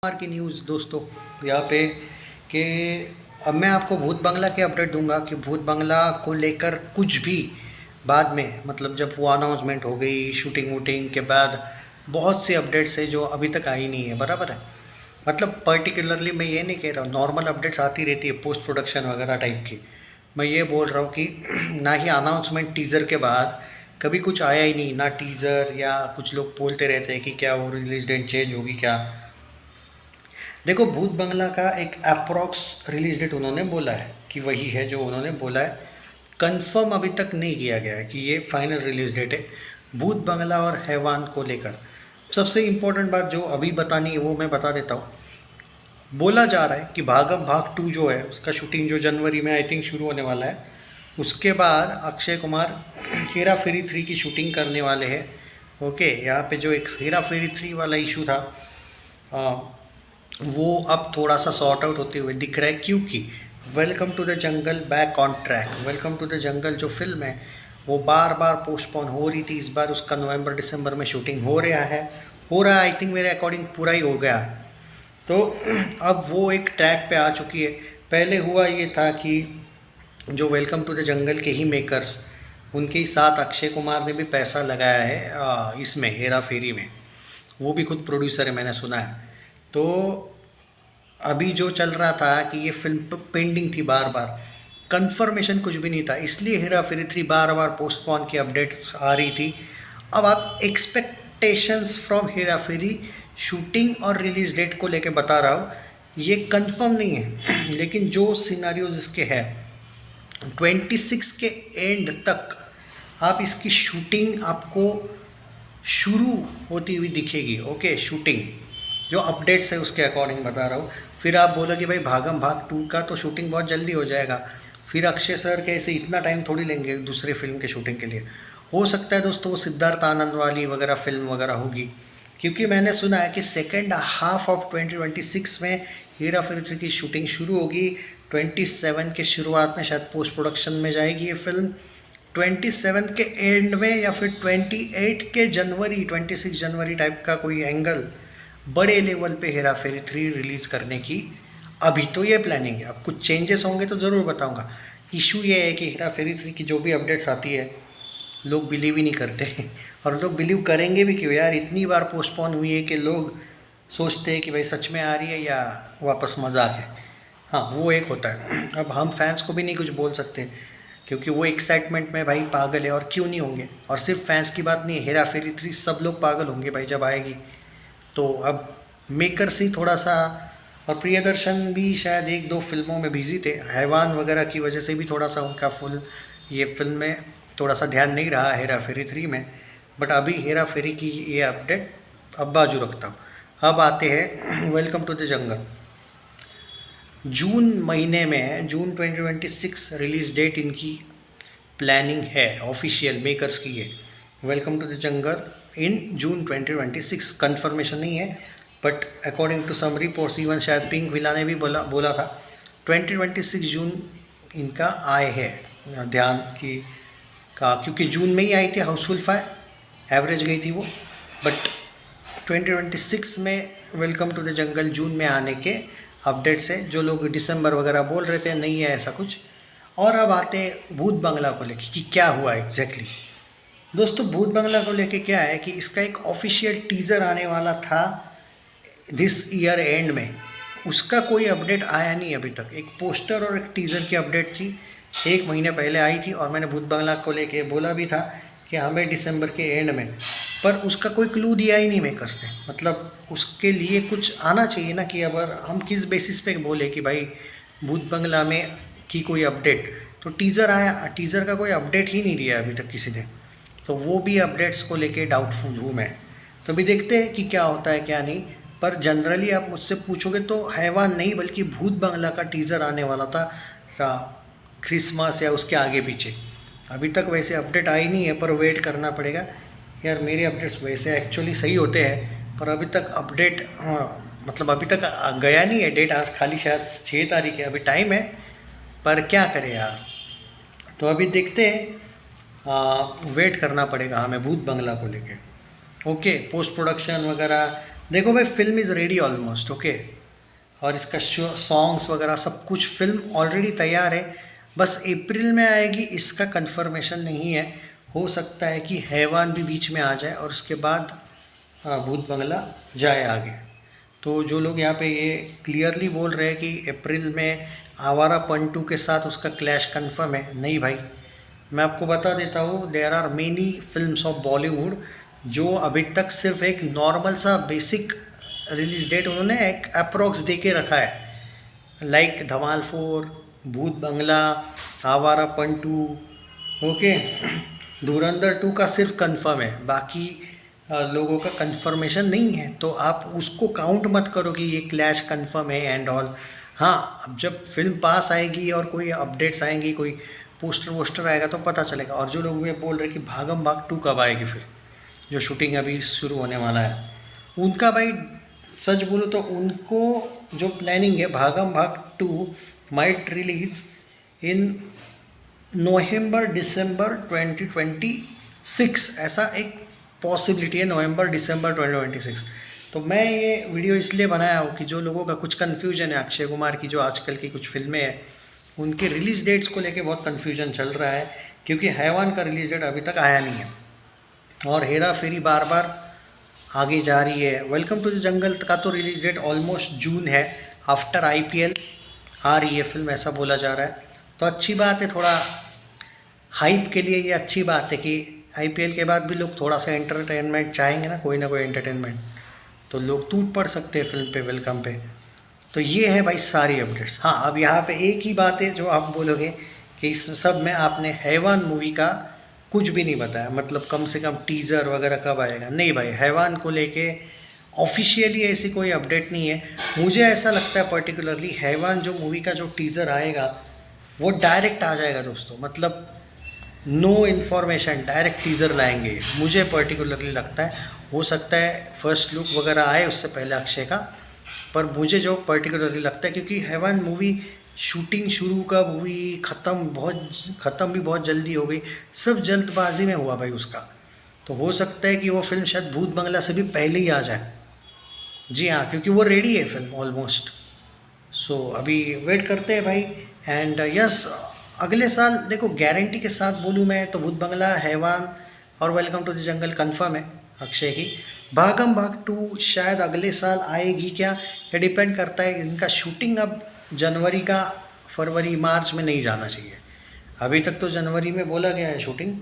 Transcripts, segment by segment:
कुमार की न्यूज़ दोस्तों यहाँ पे कि अब मैं आपको भूत बंगला की अपडेट दूंगा कि भूत बंगला को लेकर कुछ भी बाद में मतलब जब वो अनाउंसमेंट हो गई शूटिंग वूटिंग के बाद बहुत सी अपडेट्स है जो अभी तक आई नहीं है। बराबर है। मतलब पर्टिकुलरली मैं ये नहीं कह रहा हूँ, नॉर्मल अपडेट्स आती रहती है पोस्ट प्रोडक्शन वगैरह टाइप की। मैं ये बोल रहा हूँ कि ना ही अनाउंसमेंट टीज़र के बाद कभी कुछ आया ही नहीं, ना टीज़र, या कुछ लोग बोलते रहते हैं कि क्या वो रिलीज डेट चेंज होगी क्या। देखो, भूत बंगला का एक अप्रॉक्स रिलीज डेट उन्होंने बोला है कि वही है जो उन्होंने बोला है। कंफर्म अभी तक नहीं किया गया है कि ये फाइनल रिलीज डेट है भूत बंगला और हैवान को लेकर। सबसे इम्पोर्टेंट बात जो अभी बतानी है वो मैं बता देता हूँ। बोला जा रहा है कि भागम भाग 2 जो है उसका शूटिंग जो जनवरी में आई थिंक शुरू होने वाला है। उसके बाद अक्षय कुमार हेरा फेरी 3 की शूटिंग करने वाले हैं। ओके, यहाँ पे जो एक हेरा फेरी 3 वाला इशू था वो अब थोड़ा सा सॉर्ट आउट होते हुए दिख रहा है, क्योंकि welcome to the jungle back on track. Welcome to the jungle जो फिल्म है वो बार बार पोस्टपोन हो रही थी, इस बार उसका नवंबर दिसंबर में शूटिंग हो रहा है। आई थिंक मेरे अकॉर्डिंग पूरा ही हो गया। तो अब वो एक ट्रैक पे आ चुकी है। पहले हुआ ये था कि जो वेलकम टू द जंगल के ही मेकर्स, उनके ही साथ अक्षय कुमार ने भी पैसा लगाया है इसमें हेरा फेरी में। वो भी खुद प्रोड्यूसर है, मैंने सुना है। तो अभी जो चल रहा था कि ये फिल्म पेंडिंग थी, बार बार कंफर्मेशन कुछ भी नहीं था, इसलिए हेरा फेरी 3 बार बार पोस्टपोन की अपडेट्स आ रही थी। अब आप expectations from Hera Pheri shooting और रिलीज डेट को लेके बता रहा हूँ, ये कंफर्म नहीं है लेकिन जो सिनारियोज इसके है 26 के एंड तक आप इसकी शूटिंग आपको शुरू होती हुई दिखेगी। ओके, शूटिंग जो अपडेट्स है उसके अकॉर्डिंग बता रहा हूँ। फिर आप बोलो कि भाई भागम भाग 2 का तो शूटिंग बहुत जल्दी हो जाएगा, फिर अक्षय सर कैसे इतना टाइम थोड़ी लेंगे दूसरे फिल्म के शूटिंग के लिए। हो सकता है दोस्तों वो सिद्धार्थ आनंद वाली वगैरह फिल्म वगैरह होगी, क्योंकि मैंने सुना है कि सेकेंड हाफ ऑफ 2026 में हेरा फेरी 3 की शूटिंग शुरू होगी। 27 के शुरुआत में शायद पोस्ट प्रोडक्शन में जाएगी ये फिल्म, 27 के एंड में या फिर 28 के जनवरी 26 जनवरी टाइप का कोई एंगल बड़े लेवल पे हेरा फेरी 3 रिलीज़ करने की अभी तो ये प्लानिंग है। अब कुछ चेंजेस होंगे तो ज़रूर बताऊंगा। इशू ये है कि हेरा फेरी 3 की जो भी अपडेट्स आती है लोग बिलीव ही नहीं करते और लोग बिलीव करेंगे भी क्यों यार, इतनी बार पोस्टपोन हुई है कि लोग सोचते हैं कि भाई सच में आ रही है या वापस मजाक है। हाँ, वो एक होता है। अब हम फैंस को भी नहीं कुछ बोल सकते क्योंकि वो एक्साइटमेंट में भाई पागल है, और क्यों नहीं होंगे। और सिर्फ फैंस की बात नहीं है, हेरा फेरी 3 सब लोग पागल होंगे भाई जब आएगी। तो अब मेकर्स ही थोड़ा सा, और प्रियदर्शन भी शायद 1-2 फिल्मों में बिजी थे, हैवान वगैरह की वजह से भी थोड़ा सा उनका फुल ये फिल्म में थोड़ा सा ध्यान नहीं रहा हेरा फेरी 3 में। बट अभी हेरा फेरी की ये अपडेट अब बाजू रखता हूँ। अब आते हैं welcome to the jungle. June महीने में, जून 2026 रिलीज डेट इनकी प्लानिंग है, ऑफिशियल मेकर्स की है। Welcome to the jungle in June 2026, confirmation नहीं है but according to some reports, even शायद पिंक विला ने भी बोला था 2026 जून इनका आए है ध्यान की का, क्योंकि जून में ही आई थी हाउसफुल 5, एवरेज गई थी वो। बट 2026 में वेलकम टू द जंगल जून में आने के अपडेट्स है। जो लोग दिसंबर वगैरह बोल रहे थे, नहीं है ऐसा कुछ। और अब आते हैं भूत बंगला को लेके कि क्या हुआ एग्जैक्टली। दोस्तों, भूत बंगला को लेके क्या है कि इसका एक ऑफिशियल टीज़र आने वाला था दिस ईयर एंड में, उसका कोई अपडेट आया नहीं अभी तक। एक पोस्टर और एक टीज़र की अपडेट थी, 1 महीने पहले आई थी, और मैंने भूत बंगला को लेके बोला भी था कि हमें दिसंबर के एंड में, पर उसका कोई क्लू दिया ही नहीं मेकर्स ने। मतलब उसके लिए कुछ आना चाहिए ना, कि अब हम किस बेसिस पे बोले कि भाई भूत बंगला में की कोई अपडेट। तो टीज़र आया, टीज़र का कोई अपडेट ही नहीं दिया अभी तक किसी ने। तो वो भी अपडेट्स को लेके डाउटफुल हूँ मैं। तो अभी देखते हैं कि क्या होता है क्या नहीं। पर जनरली आप मुझसे पूछोगे तो हैवान नहीं बल्कि भूत बंगला का टीज़र आने वाला था क्रिसमस या उसके आगे पीछे। अभी तक वैसे अपडेट आई नहीं है, पर वेट करना पड़ेगा यार। मेरे अपडेट्स वैसे एक्चुअली सही होते हैं, पर अभी तक अपडेट मतलब अभी तक गया नहीं है डेट। आज खाली शायद 6 तारीख है, अभी टाइम है, पर क्या करें यार। तो अभी देखते हैं, वेट करना पड़ेगा हमें भूत बंगला को लेके। ओके, पोस्ट प्रोडक्शन वगैरह देखो भाई, film is ready almost, okay. और इसका सॉन्ग्स वगैरह सब कुछ फिल्म ऑलरेडी तैयार है, बस अप्रैल में आएगी इसका कंफर्मेशन नहीं है। हो सकता है कि हैवान भी बीच में आ जाए और उसके बाद भूत बंगला जाए आगे। तो जो लोग यहाँ पे ये क्लियरली बोल रहे हैं कि अप्रैल में आवारापन 2 के साथ उसका क्लैश कंफर्म है, नहीं भाई। मैं आपको बता देता हूँ, there are many films of Bollywood जो अभी तक सिर्फ एक नॉर्मल सा बेसिक रिलीज डेट उन्होंने एक अप्रोक्स दे के रखा है, लाइक धमाल 4, भूत बंगला, आवारापन 2, ओके। धुरंधर 2 का सिर्फ कंफर्म है, बाकी लोगों का कंफर्मेशन नहीं है। तो आप उसको काउंट मत करो कि ये क्लैश कंफर्म है एंड ऑल। हाँ, अब जब फिल्म पास आएगी और कोई अपडेट्स आएंगी, कोई पोस्टर वोस्टर आएगा तो पता चलेगा। और जो लोग ये बोल रहे कि भागम भाग 2 कब आएगी, फिर जो शूटिंग अभी शुरू होने वाला है उनका, भाई सच बोलो तो उनको जो प्लानिंग है, भागम भाग 2 माइट रिलीज इन नवंबर दिसंबर 2026, ऐसा एक पॉसिबिलिटी है, नवंबर दिसंबर 2026। तो मैं ये वीडियो इसलिए बनाया हूँ कि जो लोगों का कुछ कन्फ्यूजन है, अक्षय कुमार की जो आजकल की कुछ फिल्में हैं उनके रिलीज़ डेट्स को लेके बहुत कन्फ्यूजन चल रहा है, क्योंकि हैवान का रिलीज़ डेट अभी तक आया नहीं है और हेरा फेरी बार बार आगे जा रही है। वेलकम टू द जंगल का तो रिलीज़ डेट ऑलमोस्ट जून है, आफ्टर IPL आ रही है फिल्म, ऐसा बोला जा रहा है। तो अच्छी बात है, थोड़ा हाइप के लिए ये अच्छी बात है कि IPL के बाद भी लोग थोड़ा सा एंटरटेनमेंट चाहेंगे ना कोई एंटरटेनमेंट, तो लोग टूट पड़ सकते हैं फिल्म पे, वेलकम पे। तो ये है भाई सारी अपडेट्स। हाँ, अब यहाँ पे एक ही बात है जो आप बोलोगे कि इस सब में आपने हैवान मूवी का कुछ भी नहीं बताया, मतलब कम से कम टीज़र वगैरह कब आएगा। नहीं भाई, हैवान को लेके ऑफिशियली ऐसी कोई अपडेट नहीं है। मुझे ऐसा लगता है पर्टिकुलरली हैवान जो मूवी का जो टीज़र आएगा वो डायरेक्ट आ जाएगा दोस्तों, मतलब नो इन्फॉर्मेशन, डायरेक्ट टीज़र लाएंगे, मुझे पर्टिकुलरली लगता है। हो सकता है फर्स्ट लुक वगैरह आए उससे पहले अक्षय का, पर मुझे जो पर्टिकुलरली लगता है, क्योंकि हैवान मूवी शूटिंग शुरू कब हुई, ख़त्म भी बहुत जल्दी हो गई, सब जल्दबाजी में हुआ भाई उसका। तो हो सकता है कि वो फिल्म शायद भूत बंगला से भी पहले ही आ जाए। जी हाँ, क्योंकि वो रेडी है फिल्म ऑलमोस्ट। सो अभी वेट करते हैं भाई। एंड यस, अगले साल देखो, गारंटी के साथ बोलूँ मैं तो भूत बंगला, हैवान और welcome to the jungle confirm है अक्षय की। भागम भाग 2 शायद अगले साल आएगी क्या, ये डिपेंड करता है। इनका शूटिंग अब जनवरी का, फरवरी मार्च में नहीं जाना चाहिए। अभी तक तो जनवरी में बोला गया है शूटिंग,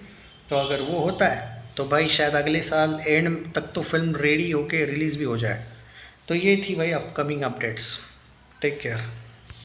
तो अगर वो होता है तो भाई शायद अगले साल एंड तक तो फिल्म रेडी होके रिलीज़ भी हो जाए। तो ये थी भाई अपकमिंग अपडेट्स। Take care.